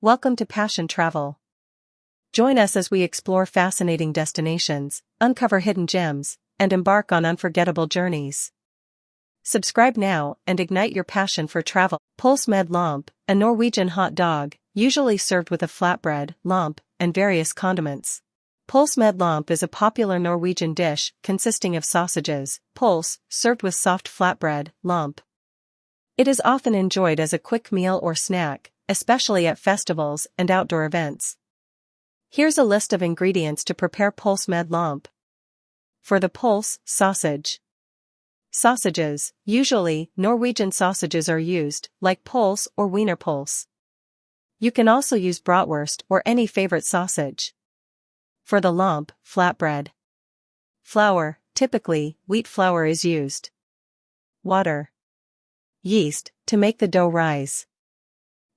Welcome to Passion Travel. Join us as we explore fascinating destinations, uncover hidden gems, and embark on unforgettable journeys. Subscribe now and ignite your passion for travel. Pølse med lompe, a Norwegian hot dog, usually served with a flatbread, lompe, and various condiments. Pølse med lompe is a popular Norwegian dish consisting of sausages, pølse, served with soft flatbread, lompe. It is often enjoyed as a quick meal or snack, especially at festivals and outdoor events. Here's a list of ingredients to prepare pølse med lompe. For the pølse, sausage. Sausages, usually Norwegian sausages are used, like pølse or wienerpølse. You can also use bratwurst or any favorite sausage. For the lompe, flatbread. Flour, typically, wheat flour is used. Water. Yeast, to make the dough rise.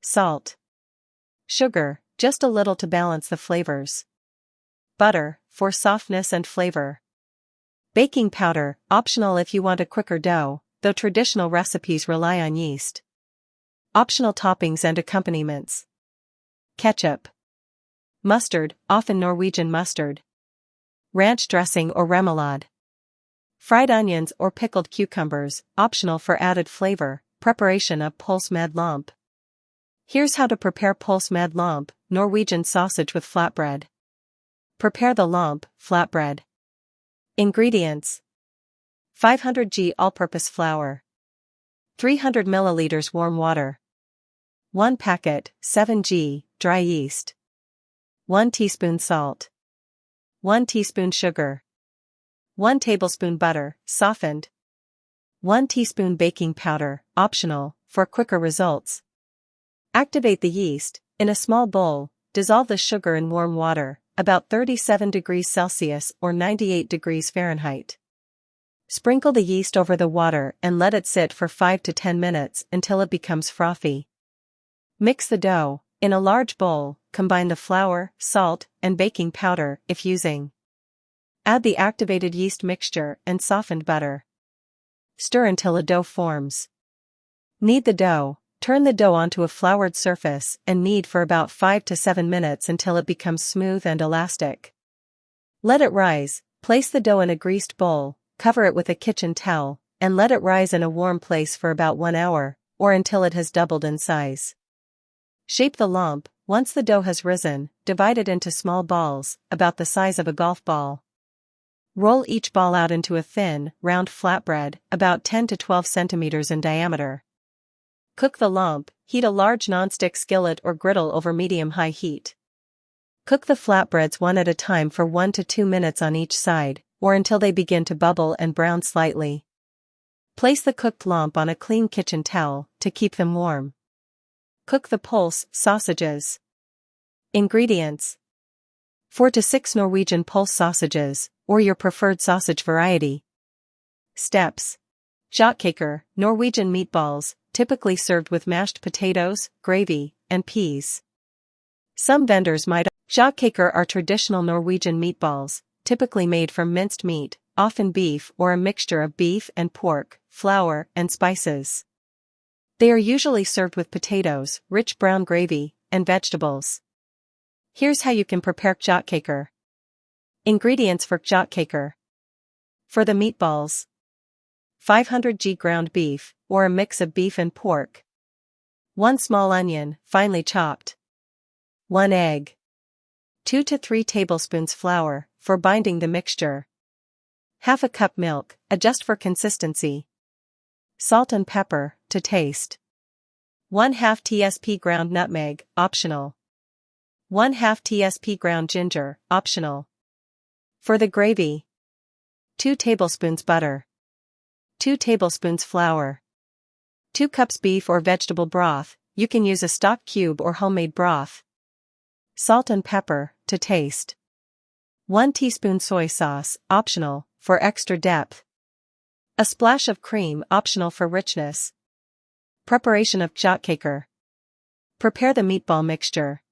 Salt. Sugar, just a little to balance the flavors. Butter, for softness and flavor. Baking powder, optional if you want a quicker dough, though traditional recipes rely on yeast. Optional toppings and accompaniments. Ketchup. Mustard, often Norwegian mustard. Ranch dressing or remoulade. Fried onions or pickled cucumbers, optional for added flavor. Preparation of pølse med lompe. Here's how to prepare pølse med lompe, Norwegian sausage with flatbread. Prepare the lompe, flatbread. Ingredients: 500 g all-purpose flour, 300 ml warm water, 1 packet, 7 g, dry yeast, 1 teaspoon salt, 1 teaspoon sugar, 1 tablespoon butter, softened, 1 teaspoon baking powder, optional, for quicker results. Activate the yeast. In a small bowl, dissolve the sugar in warm water, about 37 degrees Celsius or 98 degrees Fahrenheit. Sprinkle the yeast over the water and let it sit for 5 to 10 minutes until it becomes frothy. Mix the dough. In a large bowl, combine the flour, salt, and baking powder if using. Add the activated yeast mixture and softened butter. Stir until a dough forms. Knead the dough. Turn the dough onto a floured surface and knead for about 5 to 7 minutes until it becomes smooth and elastic. Let it rise. Place the dough in a greased bowl, cover it with a kitchen towel, and let it rise in a warm place for about 1 hour, or until it has doubled in size. Shape the lompe. Once the dough has risen, divide it into small balls, about the size of a golf ball. Roll each ball out into a thin, round flatbread, about 10 to 12 centimeters in diameter. Cook the lompe. Heat a large nonstick skillet or griddle over medium-high heat. Cook the flatbreads one at a time for 1 to 2 minutes on each side, or until they begin to bubble and brown slightly. Place the cooked lompe on a clean kitchen towel to keep them warm. Cook the pølse, sausages. Ingredients: 4 to 6 Norwegian pølse sausages, or your preferred sausage variety. Steps: Kjøttkaker, Norwegian meatballs, typically served with mashed potatoes, gravy, and peas. Some vendors might. Kjøttkaker are traditional Norwegian meatballs, typically made from minced meat, often beef or a mixture of beef and pork, flour, and spices. They are usually served with potatoes, rich brown gravy, and vegetables. Here's how you can prepare kjøttkaker. Ingredients for kjøttkaker. For the meatballs: 500 g ground beef, or a mix of beef and pork. 1 small onion, finely chopped. 1 egg. 2 to 3 tablespoons flour, for binding the mixture. Half a cup milk, adjust for consistency. Salt and pepper, to taste. 1/2 tsp ground nutmeg, optional. 1/2 tsp ground ginger, optional. For the gravy: 2 tablespoons butter. 2 tablespoons flour. 2 cups beef or vegetable broth, you can use a stock cube or homemade broth. Salt and pepper, to taste. 1 teaspoon soy sauce, optional, for extra depth. A splash of cream, optional for richness. Preparation of kjøttkaker. Prepare the meatball mixture.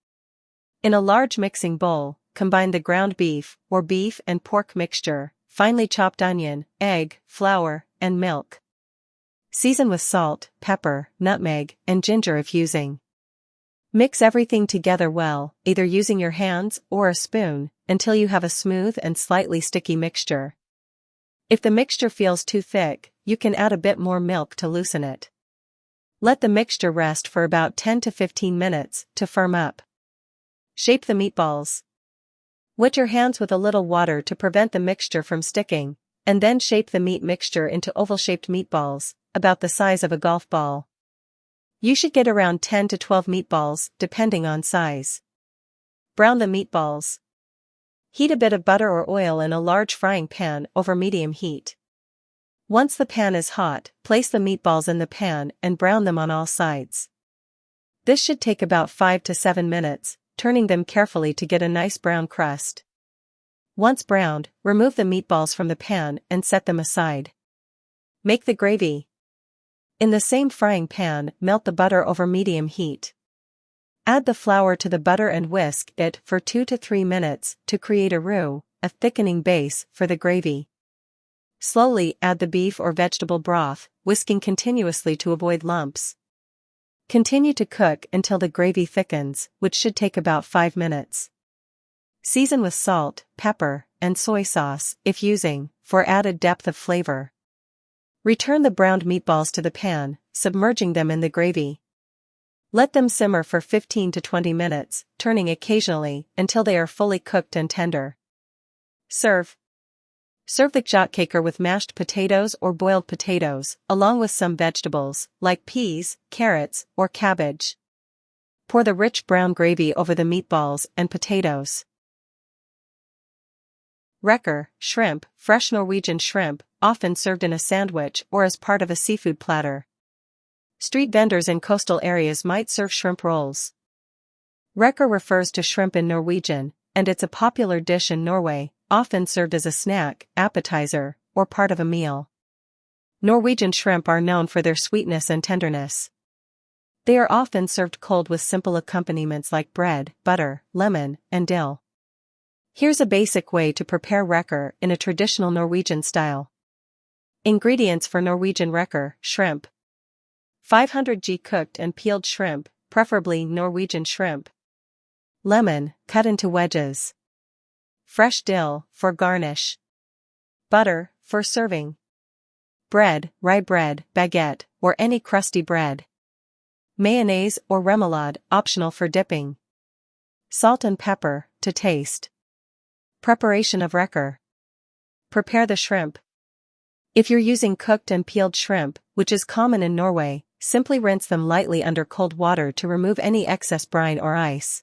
In a large mixing bowl, combine the ground beef or beef and pork mixture, finely chopped onion, egg, flour, and milk. Season with salt, pepper, nutmeg, and ginger if using. Mix everything together well, either using your hands or a spoon, until you have a smooth and slightly sticky mixture. If the mixture feels too thick, you can add a bit more milk to loosen it. Let the mixture rest for about 10 to 15 minutes to firm up. Shape the meatballs. Wet your hands with a little water to prevent the mixture from sticking, and then shape the meat mixture into oval-shaped meatballs, about the size of a golf ball. You should get around 10 to 12 meatballs, depending on size. Brown the meatballs. Heat a bit of butter or oil in a large frying pan over medium heat. Once the pan is hot, place the meatballs in the pan and brown them on all sides. This should take about 5 to 7 minutes, turning them carefully to get a nice brown crust. Once browned, remove the meatballs from the pan and set them aside. Make the gravy. In the same frying pan, melt the butter over medium heat. Add the flour to the butter and whisk it for 2 to 3 minutes to create a roux, a thickening base for the gravy. Slowly add the beef or vegetable broth, whisking continuously to avoid lumps. Continue to cook until the gravy thickens, which should take about 5 minutes. Season with salt, pepper, and soy sauce, if using, for added depth of flavor. Return the browned meatballs to the pan, submerging them in the gravy. Let them simmer for 15 to 20 minutes, turning occasionally until they are fully cooked and tender. Serve. Serve the Kjøttkaker with mashed potatoes or boiled potatoes, along with some vegetables, like peas, carrots, or cabbage. Pour the rich brown gravy over the meatballs and potatoes. Reker, shrimp, fresh Norwegian shrimp, often served in a sandwich or as part of a seafood platter. Street vendors in coastal areas might serve shrimp rolls. Reker refers to shrimp in Norwegian, and it's a popular dish in Norway, often served as a snack, appetizer, or part of a meal. Norwegian shrimp are known for their sweetness and tenderness. They are often served cold with simple accompaniments like bread, butter, lemon, and dill. Here's a basic way to prepare reker in a traditional Norwegian style. Ingredients for Norwegian reker: shrimp. 500 g cooked and peeled shrimp, preferably Norwegian shrimp. Lemon, cut into wedges. Fresh dill, for garnish. Butter, for serving. Bread, rye bread, baguette, or any crusty bread. Mayonnaise or remoulade, optional for dipping. Salt and pepper, to taste. Preparation of reker. Prepare the shrimp. If you're using cooked and peeled shrimp, which is common in Norway, simply rinse them lightly under cold water to remove any excess brine or ice.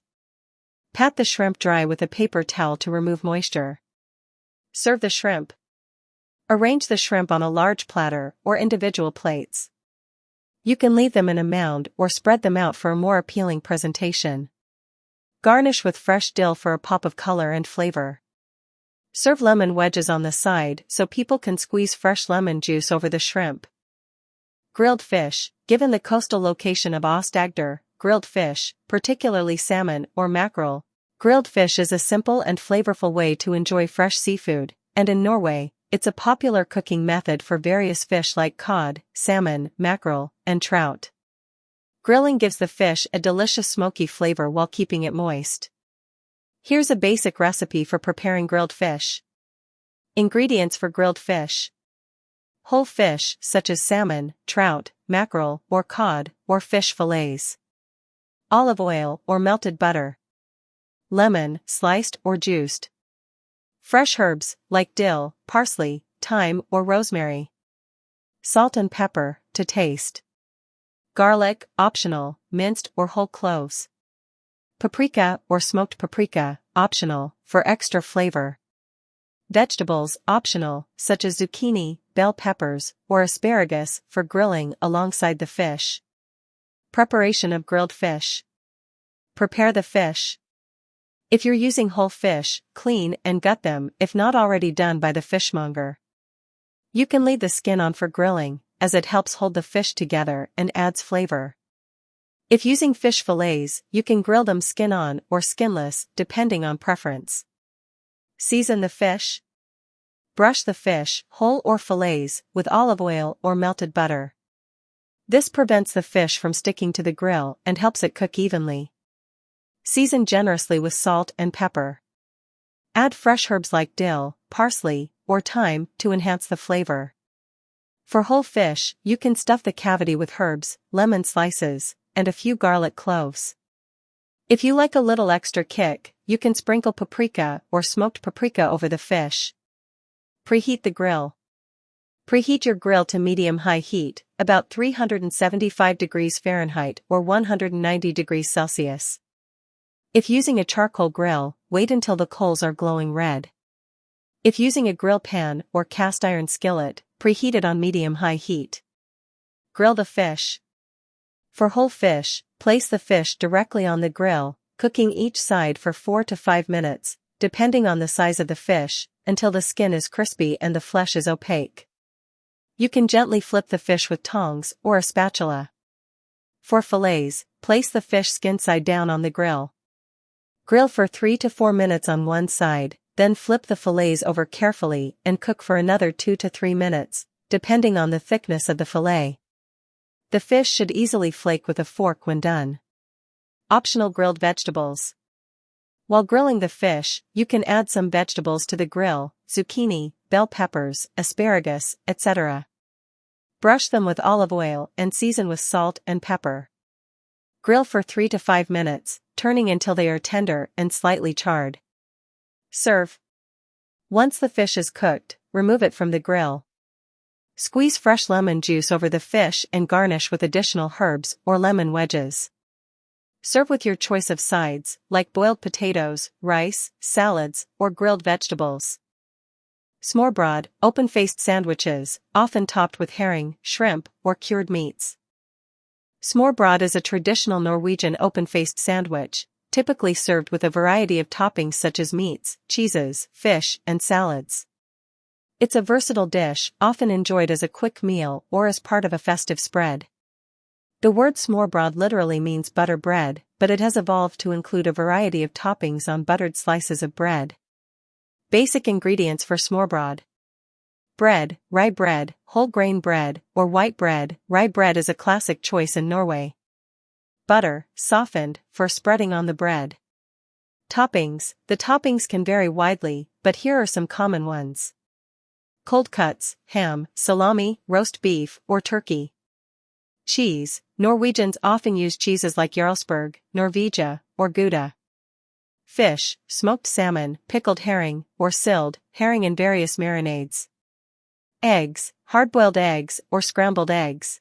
Pat the shrimp dry with a paper towel to remove moisture. Serve the shrimp. Arrange the shrimp on a large platter or individual plates. You can leave them in a mound or spread them out for a more appealing presentation. Garnish with fresh dill for a pop of color and flavor. Serve lemon wedges on the side so people can squeeze fresh lemon juice over the shrimp. Grilled fish. Given the coastal location of Aust-Agder, grilled fish, particularly salmon or mackerel, grilled fish is a simple and flavorful way to enjoy fresh seafood, and in Norway, it's a popular cooking method for various fish like cod, salmon, mackerel, and trout. Grilling gives the fish a delicious smoky flavor while keeping it moist. Here's a basic recipe for preparing grilled fish. Ingredients for grilled fish. Whole fish, such as salmon, trout, mackerel, or cod, or fish fillets. Olive oil or melted butter. Lemon, sliced or juiced. Fresh herbs, like dill, parsley, thyme, or rosemary. Salt and pepper, to taste. Garlic, optional, minced or whole cloves. Paprika or smoked paprika, optional, for extra flavor. Vegetables, optional, such as zucchini, bell peppers, or asparagus, for grilling alongside the fish. Preparation of grilled fish. Prepare the fish. If you're using whole fish, clean and gut them if not already done by the fishmonger. You can leave the skin on for grilling, as it helps hold the fish together and adds flavor. If using fish fillets, you can grill them skin on or skinless, depending on preference. Season the fish. Brush the fish, whole or fillets, with olive oil or melted butter. This prevents the fish from sticking to the grill and helps it cook evenly. Season generously with salt and pepper. Add fresh herbs like dill, parsley, or thyme to enhance the flavor. For whole fish, you can stuff the cavity with herbs, lemon slices, and a few garlic cloves. If you like a little extra kick, you can sprinkle paprika or smoked paprika over the fish. Preheat the grill. Preheat your grill to medium-high heat, about 375 degrees Fahrenheit or 190 degrees Celsius. If using a charcoal grill, wait until the coals are glowing red. If using a grill pan or cast iron skillet, preheat it on medium-high heat. Grill the fish. For whole fish, place the fish directly on the grill, cooking each side for 4 to 5 minutes, depending on the size of the fish, until the skin is crispy and the flesh is opaque. You can gently flip the fish with tongs or a spatula. For fillets, place the fish skin side down on the grill. Grill for 3 to 4 minutes on one side, then flip the fillets over carefully and cook for another 2 to 3 minutes, depending on the thickness of the fillet. The fish should easily flake with a fork when done. Optional grilled vegetables. While grilling the fish, you can add some vegetables to the grill: zucchini, bell peppers, asparagus, etc. Brush them with olive oil and season with salt and pepper. Grill for 3 to 5 minutes, turning until they are tender and slightly charred. Serve. Once the fish is cooked, remove it from the grill. Squeeze fresh lemon juice over the fish and garnish with additional herbs or lemon wedges. Serve with your choice of sides, like boiled potatoes, rice, salads, or grilled vegetables. Smørbrød, open-faced sandwiches, often topped with herring, shrimp, or cured meats. Smørbrød is a traditional Norwegian open-faced sandwich, typically served with a variety of toppings such as meats, cheeses, fish, and salads. It's a versatile dish, often enjoyed as a quick meal or as part of a festive spread. The word smørbrød literally means butter bread, but it has evolved to include a variety of toppings on buttered slices of bread. Basic ingredients for smørbrød. Bread, rye bread, whole grain bread, or white bread. Rye bread is a classic choice in Norway. Butter, softened, for spreading on the bread. Toppings. The toppings can vary widely, but here are some common ones. Cold cuts, ham, salami, roast beef, or turkey. Cheese. Norwegians often use cheeses like Jarlsberg, Norwegian, or Gouda. Fish, smoked salmon, pickled herring, or silled herring in various marinades. Eggs, hard-boiled eggs or scrambled eggs.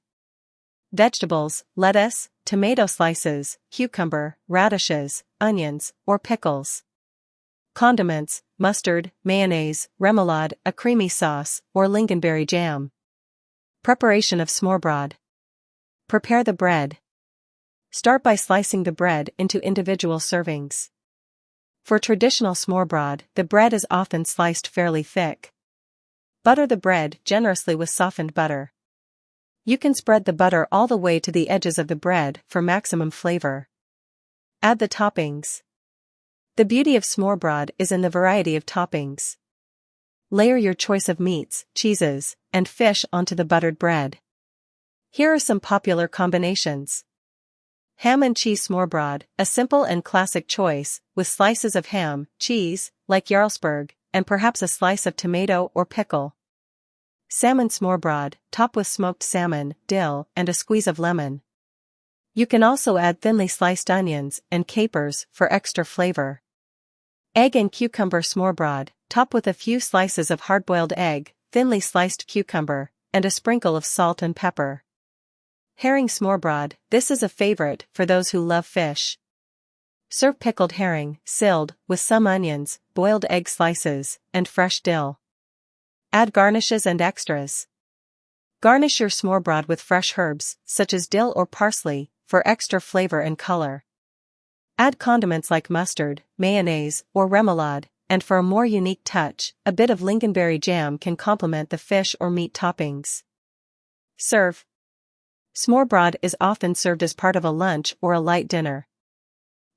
Vegetables, lettuce, tomato slices, cucumber, radishes, onions, or pickles. Condiments, mustard, mayonnaise, remoulade, a creamy sauce, or lingonberry jam. Preparation of smørbrød. Prepare the bread. Start by slicing the bread into individual servings. For traditional smørbrød, the bread is often sliced fairly thick. Butter the bread generously with softened butter. You can spread the butter all the way to the edges of the bread for maximum flavor. Add the toppings. The beauty of smørbrød is in the variety of toppings. Layer your choice of meats, cheeses, and fish onto the buttered bread. Here are some popular combinations. Ham and cheese smørbrød, a simple and classic choice, with slices of ham, cheese, like Jarlsberg, and perhaps a slice of tomato or pickle. Salmon smørbrød, top with smoked salmon, dill, and a squeeze of lemon. You can also add thinly sliced onions and capers for extra flavor. Egg and cucumber smørbrød, top with a few slices of hard-boiled egg, thinly sliced cucumber, and a sprinkle of salt and pepper. Herring smørbrød, this is a favorite for those who love fish. Serve pickled herring, silled, with some onions, boiled egg slices, and fresh dill. Add garnishes and extras. Garnish your smørbrød with fresh herbs, such as dill or parsley, for extra flavor and color. Add condiments like mustard, mayonnaise, or remoulade, and for a more unique touch, a bit of lingonberry jam can complement the fish or meat toppings. Serve. Smørbrød is often served as part of a lunch or a light dinner.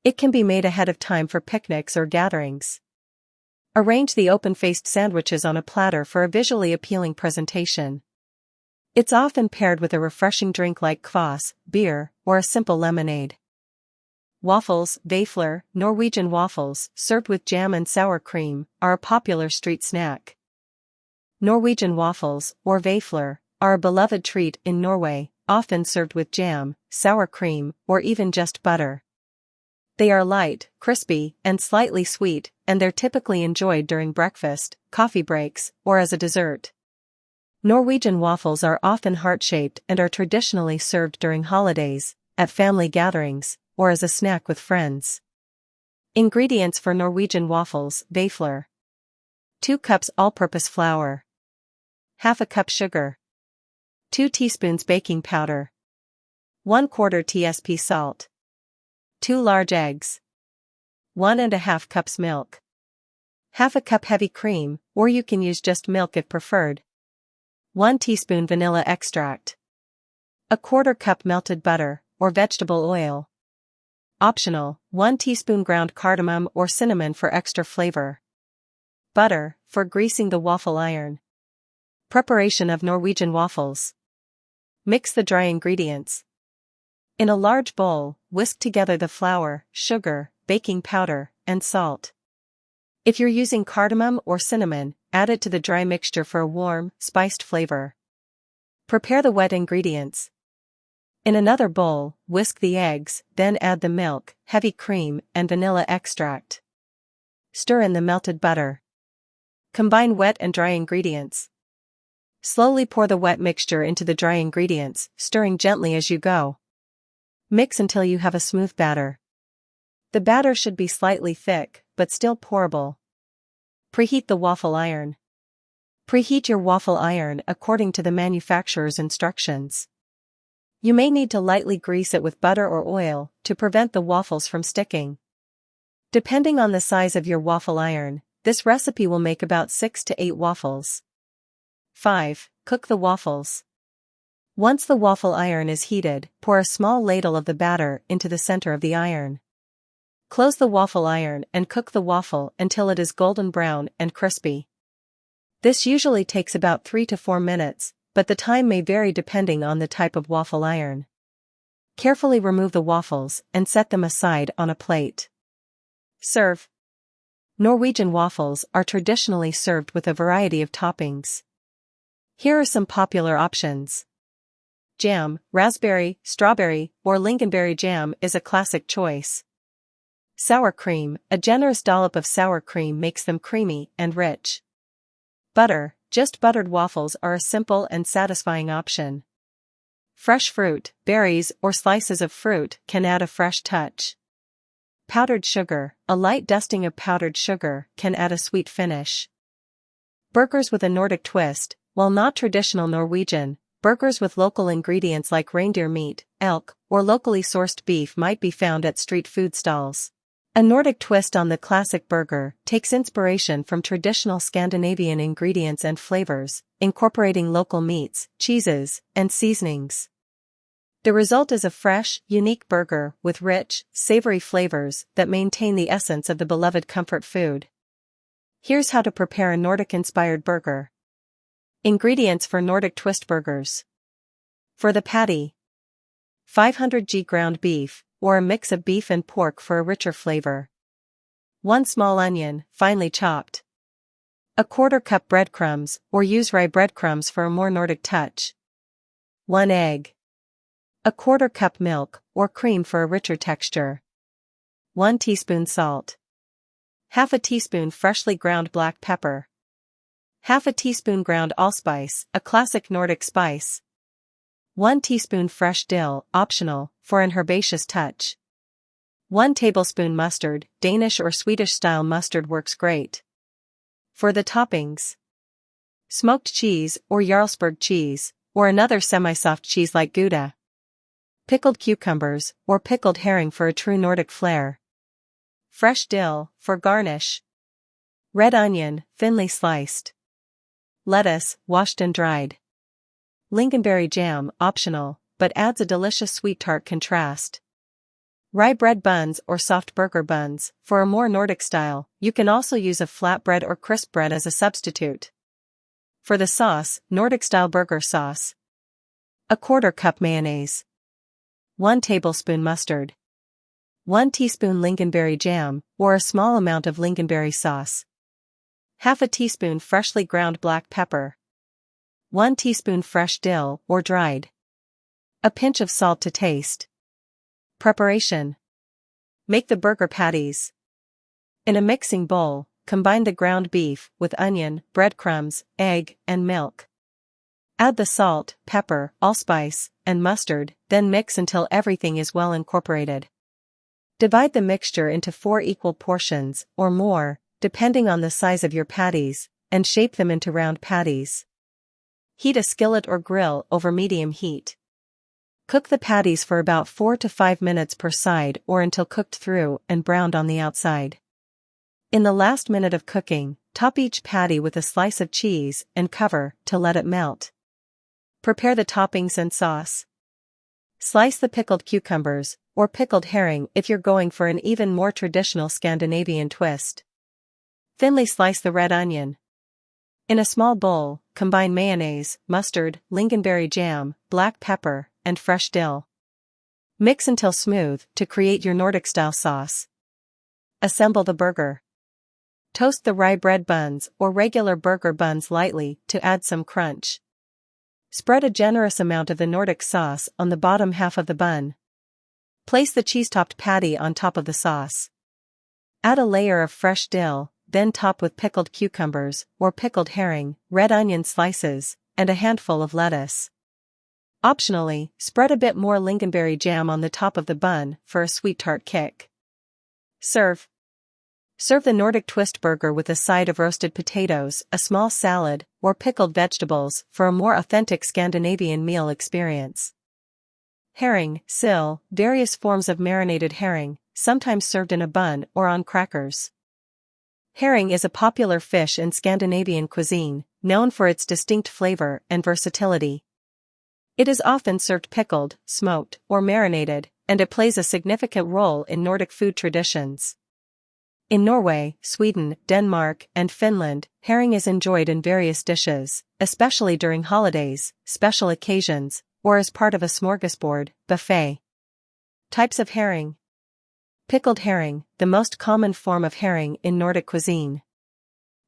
It can be made ahead of time for picnics or gatherings. Arrange the open-faced sandwiches on a platter for a visually appealing presentation. It's often paired with a refreshing drink like kvass, beer, or a simple lemonade. Waffles, Waffler, Norwegian waffles, served with jam and sour cream, are a popular street snack. Norwegian waffles, or Waffler, are a beloved treat in Norway, often served with jam, sour cream, or even just butter. They are light, crispy, and slightly sweet, and they're typically enjoyed during breakfast, coffee breaks, or as a dessert. Norwegian waffles are often heart-shaped and are traditionally served during holidays, at family gatherings, or as a snack with friends. Ingredients for Norwegian waffles, Waffler. 2 cups all-purpose flour. Half a cup sugar. 2 teaspoons baking powder. 1/4 tsp salt. 2 large eggs. 1½ cups milk. Half a cup heavy cream, or you can use just milk if preferred. 1 teaspoon vanilla extract. 1/4 cup melted butter, or vegetable oil. Optional, 1 teaspoon ground cardamom or cinnamon for extra flavor. Butter, for greasing the waffle iron. Preparation of Norwegian waffles. Mix the dry ingredients. In a large bowl, whisk together the flour, sugar, baking powder, and salt. If you're using cardamom or cinnamon, add it to the dry mixture for a warm, spiced flavor. Prepare the wet ingredients. In another bowl, whisk the eggs, then add the milk, heavy cream, and vanilla extract. Stir in the melted butter. Combine wet and dry ingredients. Slowly pour the wet mixture into the dry ingredients, stirring gently as you go. Mix until you have a smooth batter. The batter should be slightly thick, but still pourable. Preheat the waffle iron. Preheat your waffle iron according to the manufacturer's instructions. You may need to lightly grease it with butter or oil to prevent the waffles from sticking. Depending on the size of your waffle iron, this recipe will make about 6 to 8 waffles. 5. Cook the waffles. Once the waffle iron is heated, pour a small ladle of the batter into the center of the iron. Close the waffle iron and cook the waffle until it is golden brown and crispy. This usually takes about 3 to 4 minutes, but the time may vary depending on the type of waffle iron. Carefully remove the waffles and set them aside on a plate. Serve. Norwegian waffles are traditionally served with a variety of toppings. Here are some popular options. Jam, raspberry, strawberry, or lingonberry jam is a classic choice. Sour cream, a generous dollop of sour cream makes them creamy and rich. Butter, just buttered waffles are a simple and satisfying option. Fresh fruit, berries or slices of fruit can add a fresh touch. Powdered sugar, a light dusting of powdered sugar can add a sweet finish. Burgers with a Nordic twist, while not traditional Norwegian, burgers with local ingredients like reindeer meat, elk, or locally sourced beef might be found at street food stalls. A Nordic twist on the classic burger takes inspiration from traditional Scandinavian ingredients and flavors, incorporating local meats, cheeses, and seasonings. The result is a fresh, unique burger with rich, savory flavors that maintain the essence of the beloved comfort food. Here's how to prepare a Nordic-inspired burger. Ingredients for Nordic twist burgers. For the patty, 500 g ground beef, or a mix of beef and pork for a richer flavor. 1 small onion, finely chopped. 1/4 cup breadcrumbs, or use rye breadcrumbs for a more Nordic touch. 1 egg. 1/4 cup milk, or cream for a richer texture. 1 teaspoon salt. Half a teaspoon freshly ground black pepper. Half a teaspoon ground allspice, a classic Nordic spice. 1 teaspoon fresh dill, optional, for an herbaceous touch. 1 tablespoon mustard, Danish or Swedish-style mustard works great. For the toppings, smoked cheese or Jarlsberg cheese, or another semi-soft cheese like Gouda. Pickled cucumbers, or pickled herring for a true Nordic flair. Fresh dill, for garnish. Red onion, thinly sliced. Lettuce, washed and dried. Lingonberry jam, optional, but adds a delicious sweet tart contrast. Rye bread buns or soft burger buns, for a more Nordic style. You can also use a flatbread or crisp bread as a substitute. For the sauce, Nordic-style burger sauce. 1/4 cup mayonnaise. 1 tablespoon mustard. 1 teaspoon lingonberry jam, or a small amount of lingonberry sauce. Half a teaspoon freshly ground black pepper. 1 teaspoon fresh dill, or dried. A pinch of salt to taste. Preparation. Make the burger patties. In a mixing bowl, combine the ground beef with onion, breadcrumbs, egg, and milk. Add the salt, pepper, allspice, and mustard, then mix until everything is well incorporated. Divide the mixture into 4 equal portions, or more, depending on the size of your patties, and shape them into round patties. Heat a skillet or grill over medium heat. Cook the patties for about 4 to 5 minutes per side or until cooked through and browned on the outside. In the last minute of cooking, top each patty with a slice of cheese and cover to let it melt. Prepare the toppings and sauce. Slice the pickled cucumbers, or pickled herring if you're going for an even more traditional Scandinavian twist. Thinly slice the red onion. In a small bowl, combine mayonnaise, mustard, lingonberry jam, black pepper, and fresh dill. Mix until smooth to create your Nordic-style sauce. Assemble the burger. Toast the rye bread buns or regular burger buns lightly to add some crunch. Spread a generous amount of the Nordic sauce on the bottom half of the bun. Place the cheese-topped patty on top of the sauce. Add a layer of fresh dill, then top with pickled cucumbers or pickled herring, red onion slices, and a handful of lettuce. Optionally, spread a bit more lingonberry jam on the top of the bun for a sweet tart kick. Serve. Serve the Nordic Twist burger with a side of roasted potatoes, a small salad, or pickled vegetables for a more authentic Scandinavian meal experience. Herring, sill, various forms of marinated herring, sometimes served in a bun or on crackers. Herring is a popular fish in Scandinavian cuisine, known for its distinct flavor and versatility. It is often served pickled, smoked, or marinated, and it plays a significant role in Nordic food traditions. In Norway, Sweden, Denmark, and Finland, herring is enjoyed in various dishes, especially during holidays, special occasions, or as part of a smorgasbord buffet. Types of herring. Pickled herring, the most common form of herring in Nordic cuisine.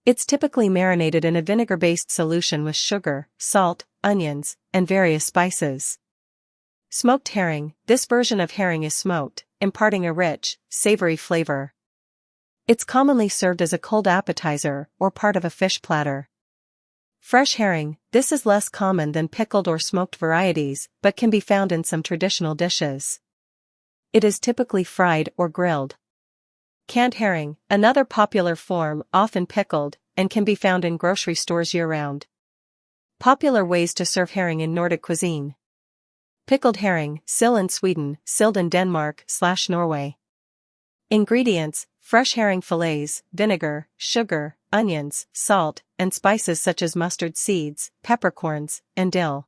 It's typically marinated in a vinegar-based solution with sugar, salt, onions, and various spices. Smoked herring, this version of herring is smoked, imparting a rich, savory flavor. It's commonly served as a cold appetizer or part of a fish platter. Fresh herring, this is less common than pickled or smoked varieties, but can be found in some traditional dishes. It is typically fried or grilled. Canned herring, another popular form, often pickled, and can be found in grocery stores year-round. Popular ways to serve herring in Nordic cuisine. Pickled herring, sill in Sweden, silled in Denmark/Norway. Ingredients: fresh herring fillets, vinegar, sugar, onions, salt, and spices such as mustard seeds, peppercorns, and dill.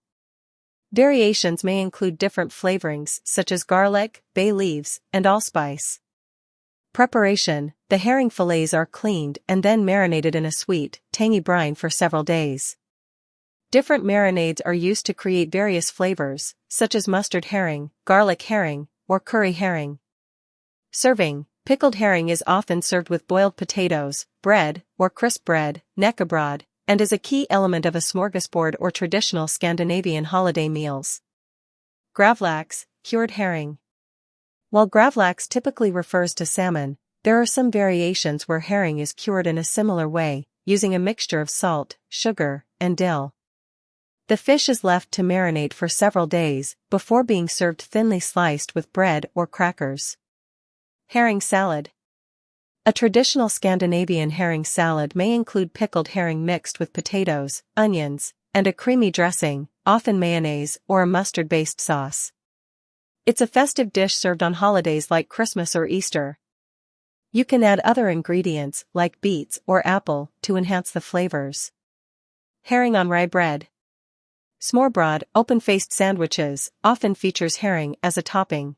Variations may include different flavorings such as garlic, bay leaves, and allspice. Preparation: the herring fillets are cleaned and then marinated in a sweet, tangy brine for several days. Different marinades are used to create various flavors, such as mustard herring, garlic herring, or curry herring. Serving: pickled herring is often served with boiled potatoes, bread, or crisp bread, knekkebrød, and is a key element of a smorgasbord or traditional Scandinavian holiday meals. Gravlax, cured herring. While gravlax typically refers to salmon, there are some variations where herring is cured in a similar way, using a mixture of salt, sugar, and dill. The fish is left to marinate for several days before being served thinly sliced with bread or crackers. Herring salad. A traditional Scandinavian herring salad may include pickled herring mixed with potatoes, onions, and a creamy dressing, often mayonnaise or a mustard-based sauce. It's a festive dish served on holidays like Christmas or Easter. You can add other ingredients like beets or apple to enhance the flavors. Herring on rye bread. Smørbrød, open-faced sandwiches, often features herring as a topping.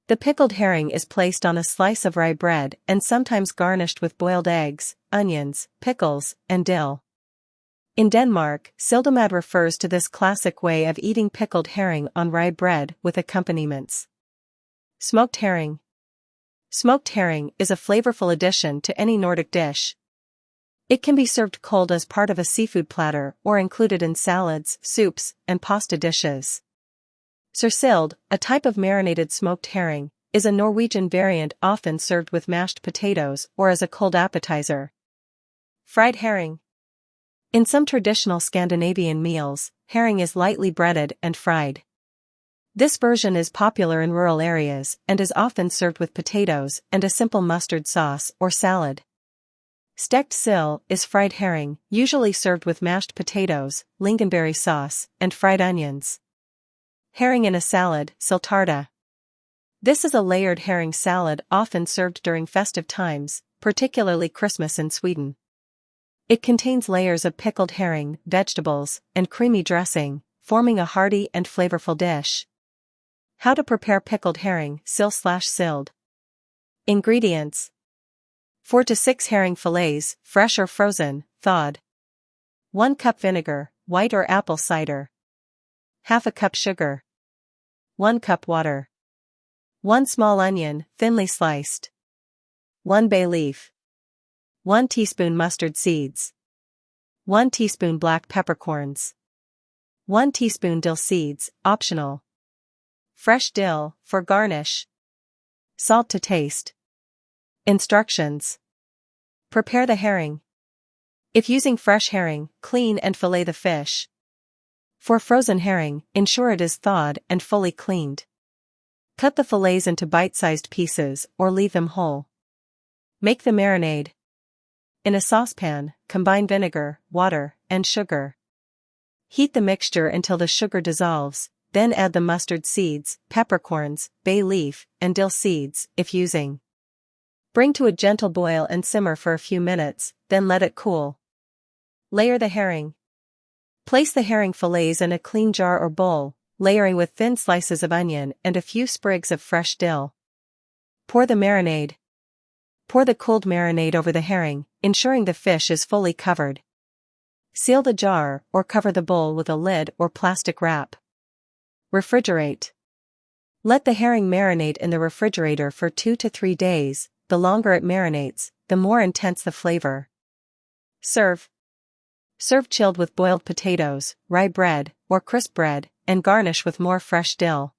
The pickled herring is placed on a slice of rye bread and sometimes garnished with boiled eggs, onions, pickles, and dill. In Denmark, sildemad refers to this classic way of eating pickled herring on rye bread with accompaniments. Smoked herring. Smoked herring is a flavorful addition to any Nordic dish. It can be served cold as part of a seafood platter or included in salads, soups, and pasta dishes. Sursild, a type of marinated smoked herring, is a Norwegian variant often served with mashed potatoes or as a cold appetizer. Fried herring. In some traditional Scandinavian meals, herring is lightly breaded and fried. This version is popular in rural areas and is often served with potatoes and a simple mustard sauce or salad. Stekt sild is fried herring, usually served with mashed potatoes, lingonberry sauce, and fried onions. Herring in a salad, syltarta. This is a layered herring salad often served during festive times, particularly Christmas in Sweden. It contains layers of pickled herring, vegetables, and creamy dressing, forming a hearty and flavorful dish. How to prepare pickled herring, sild. Ingredients: 4 to 6 herring fillets, fresh or frozen, thawed. 1 cup vinegar, white or apple cider. Half a cup sugar. 1 cup water. 1 small onion, thinly sliced. 1 bay leaf. 1 teaspoon mustard seeds. 1 teaspoon black peppercorns. 1 teaspoon dill seeds, optional. Fresh dill, for garnish. Salt to taste. Instructions. Prepare the herring. If using fresh herring, clean and fillet the fish. For frozen herring, ensure it is thawed and fully cleaned. Cut the fillets into bite-sized pieces or leave them whole. Make the marinade. In a saucepan, combine vinegar, water, and sugar. Heat the mixture until the sugar dissolves, then add the mustard seeds, peppercorns, bay leaf, and dill seeds, if using. Bring to a gentle boil and simmer for a few minutes, then let it cool. Layer the herring. Place the herring fillets in a clean jar or bowl, layering with thin slices of onion and a few sprigs of fresh dill. Pour the marinade. Pour the cooled marinade over the herring, ensuring the fish is fully covered. Seal the jar or cover the bowl with a lid or plastic wrap. Refrigerate. Let the herring marinate in the refrigerator for 2 to 3 days. The longer it marinates, the more intense the flavor. Serve. Serve chilled with boiled potatoes, rye bread, or crisp bread, and garnish with more fresh dill.